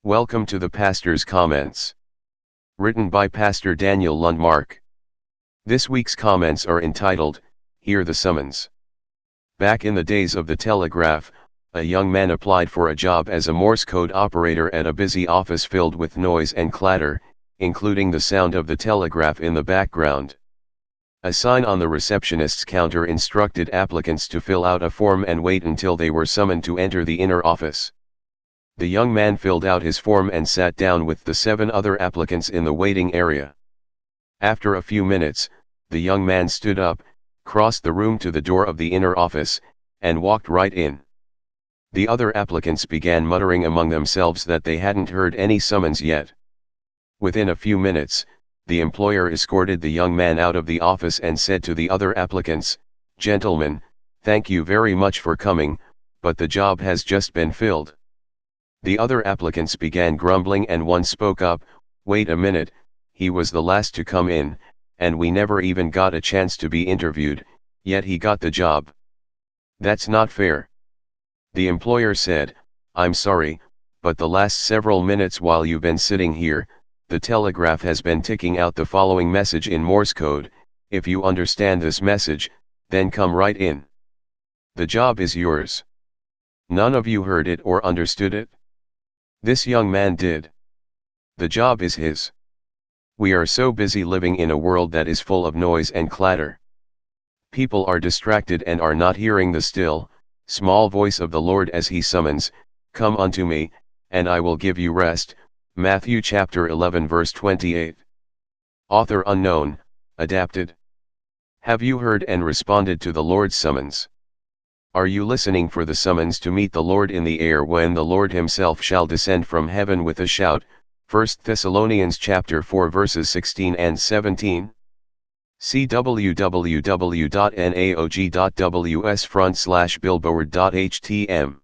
Welcome to the Pastor's Comments. Written by Pastor Daniel Lundmark. This week's comments are entitled, Hear the Summons. Back in the days of the telegraph, a young man applied for a job as a Morse code operator at a busy office filled with noise and clatter, including the sound of the telegraph in the background. A sign on the receptionist's counter instructed applicants to fill out a form and wait until they were summoned to enter the inner office. The young man filled out his form and sat down with the 7 other applicants in the waiting area. After a few minutes, the young man stood up, crossed the room to the door of the inner office, and walked right in. The other applicants began muttering among themselves that they hadn't heard any summons yet. Within a few minutes, the employer escorted the young man out of the office and said to the other applicants, "Gentlemen, thank you very much for coming, but the job has just been filled." The other applicants began grumbling and one spoke up, "Wait a minute, he was the last to come in, and we never even got a chance to be interviewed, yet he got the job. That's not fair." The employer said, "I'm sorry, but the last several minutes while you've been sitting here, the telegraph has been ticking out the following message in Morse code. If you understand this message, then come right in. The job is yours." None of you heard it or understood it? This young man did. The job is his. We are so busy living in a world that is full of noise and clatter. People are distracted and are not hearing the still, small voice of the Lord as he summons, "Come unto me, and I will give you rest." Matthew chapter 11 verse 28. Author unknown, adapted. Have you heard and responded to the Lord's summons? Are you listening for the summons to meet the Lord in the air when the Lord himself shall descend from heaven with a shout? 1 Thessalonians chapter 4 verses 16 and 17. See www.naog.ws/billboard.htm.